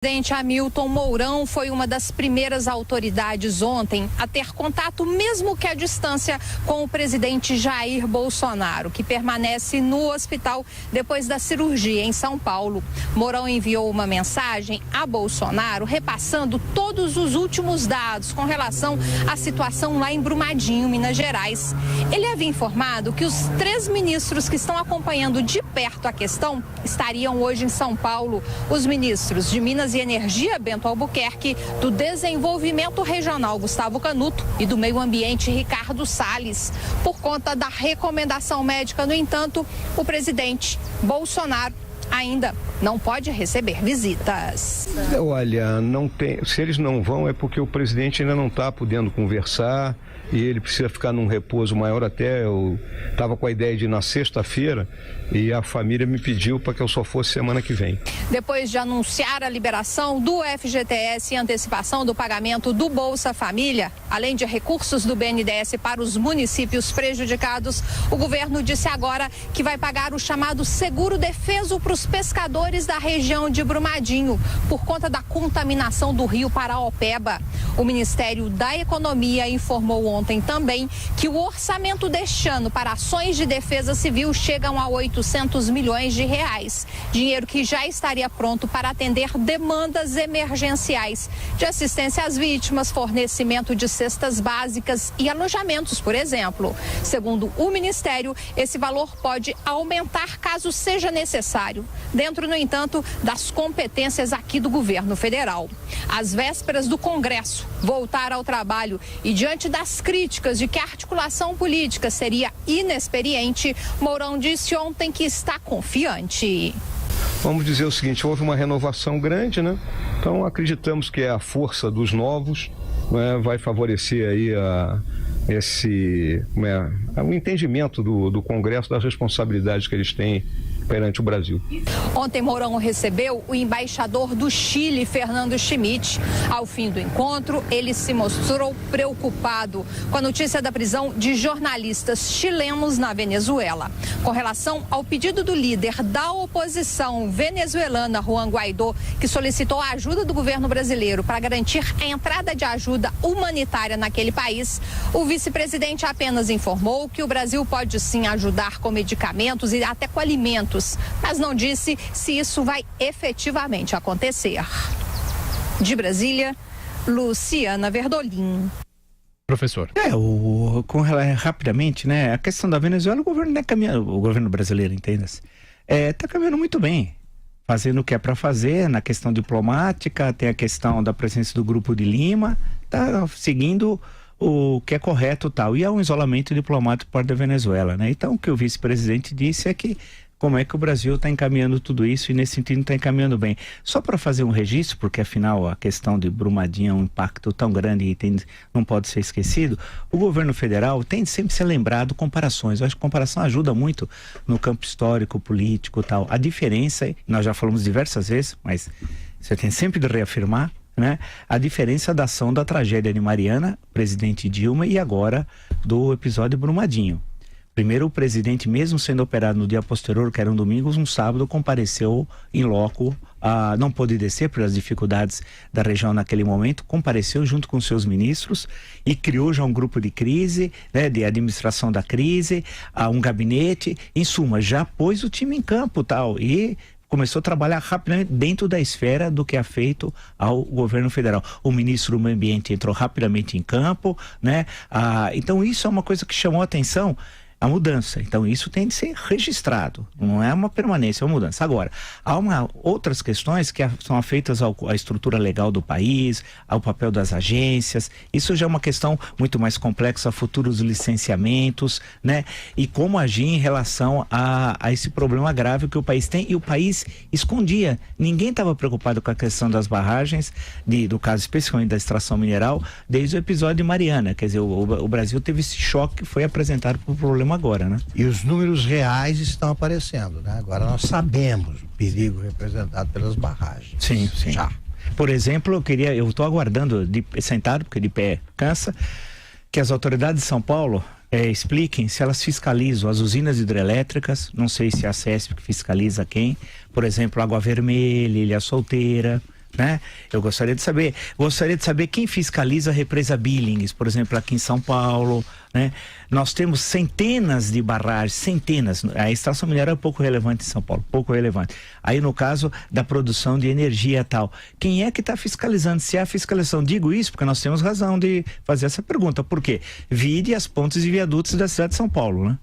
O presidente Hamilton Mourão foi uma das primeiras autoridades ontem a ter contato, mesmo que à distância, com o presidente Jair Bolsonaro, que permanece no hospital depois da cirurgia em São Paulo. Mourão enviou uma mensagem a Bolsonaro repassando todos os últimos dados com relação à situação lá em Brumadinho, Minas Gerais. Ele havia informado que os 3 ministros que estão acompanhando de perto a questão estariam hoje em São Paulo. Os ministros de Minas e Energia, Bento Albuquerque, do Desenvolvimento Regional, Gustavo Canuto, e do Meio Ambiente, Ricardo Salles. Por conta da recomendação médica, no entanto, o presidente Bolsonaro ainda não pode receber visitas. Olha, não tem, se eles não vão é porque o presidente ainda não está podendo conversar e ele precisa ficar num repouso maior. Até eu estava com a ideia de ir na sexta-feira e a família me pediu para que eu só fosse semana que vem. Depois de anunciar a liberação do FGTS e antecipação do pagamento do Bolsa Família, além de recursos do BNDES para os municípios prejudicados, o governo disse agora que vai pagar o chamado seguro defeso para os pescadores da região de Brumadinho, por conta da contaminação do rio Paraopeba. O Ministério da Economia informou ontem também que o orçamento deste ano para ações de defesa civil chegam a 800 milhões de reais. Dinheiro que já estaria pronto para atender demandas emergenciais de assistência às vítimas, fornecimento de cestas básicas e alojamentos, por exemplo. Segundo o Ministério, esse valor pode aumentar caso seja necessário, dentro, no entanto, das competências aqui do governo federal. Às vésperas do Congresso voltar ao trabalho e diante das críticas de que a articulação política seria inexperiente, Mourão disse ontem que está confiante. Vamos dizer o seguinte, houve uma renovação grande, né? Então acreditamos que é a força dos novos, né? Vai favorecer aí o entendimento do Congresso das responsabilidades que eles têm perante o Brasil. Ontem Mourão recebeu o embaixador do Chile, Fernando Schmidt. Ao fim do encontro, ele se mostrou preocupado com a notícia da prisão de jornalistas chilenos na Venezuela. Com relação ao pedido do líder da oposição venezuelana, Juan Guaidó, que solicitou a ajuda do governo brasileiro para garantir a entrada de ajuda humanitária naquele país, o vice-presidente apenas informou que o Brasil pode sim ajudar com medicamentos e até com alimentos, mas não disse se isso vai efetivamente acontecer. De Luciana Verdolim. Professor. Rapidamente, né? A questão da Venezuela, o governo não é caminhando, o governo brasileiro, entenda-se, está caminhando muito bem, fazendo o que é para fazer na questão diplomática, tem a questão da presença do Grupo de Lima, está seguindo o que é correto tal, e há um isolamento diplomático por parte da Venezuela, né? Então, o que o vice-presidente disse é que como é que o Brasil está encaminhando tudo isso e nesse sentido está encaminhando bem. Só para fazer um registro, porque afinal a questão de Brumadinho é um impacto tão grande e não pode ser esquecido, o governo federal tem de sempre ser lembrado comparações. Eu acho que comparação ajuda muito no campo histórico, político e tal. A diferença, nós já falamos diversas vezes, mas você tem sempre de reafirmar, né? A diferença da ação da tragédia de Mariana, presidente Dilma, e agora do episódio Brumadinho. Primeiro, o presidente, mesmo sendo operado no dia posterior, que era um domingo, um sábado, compareceu em loco, não pôde descer pelas dificuldades da região naquele momento, compareceu junto com seus ministros e criou já um grupo de crise, né, de administração da crise, um gabinete, em suma, já pôs o time em campo tal, e começou a trabalhar rapidamente dentro da esfera do que é feito ao governo federal. O ministro do Meio Ambiente entrou rapidamente em campo, né? Então isso é uma coisa que chamou a atenção, a mudança. Então isso tem de ser registrado, não é uma permanência, é uma mudança. Agora, há outras questões que são afeitas à estrutura legal do país, ao papel das agências. Isso já é uma questão muito mais complexa, a futuros licenciamentos, né? E como agir em relação a esse problema grave que o país tem, e o país escondia. Ninguém estava preocupado com a questão das barragens, do caso especialmente da extração mineral, desde o episódio de Mariana. Quer dizer, o Brasil teve esse choque que foi apresentado por problema agora, né? E os números reais estão aparecendo, né? Agora nós sabemos o perigo representado pelas barragens. Sim, sim. Já. Por exemplo, eu estou aguardando, sentado, porque de pé cansa, que as autoridades de São Paulo expliquem se elas fiscalizam as usinas hidrelétricas, não sei se é a CESP que fiscaliza quem, por exemplo, Água Vermelha, Ilha Solteira, né? Eu gostaria de saber quem fiscaliza a represa Billings, por exemplo, aqui em São Paulo, né? Nós temos centenas de barragens, centenas. A extração mineral é pouco relevante em São Paulo, pouco relevante. Aí no caso da produção de energia e tal, quem é que está fiscalizando? Se há fiscalização, digo isso porque nós temos razão de fazer essa pergunta. Por quê? Vide as pontes e viadutos da cidade de São Paulo, né?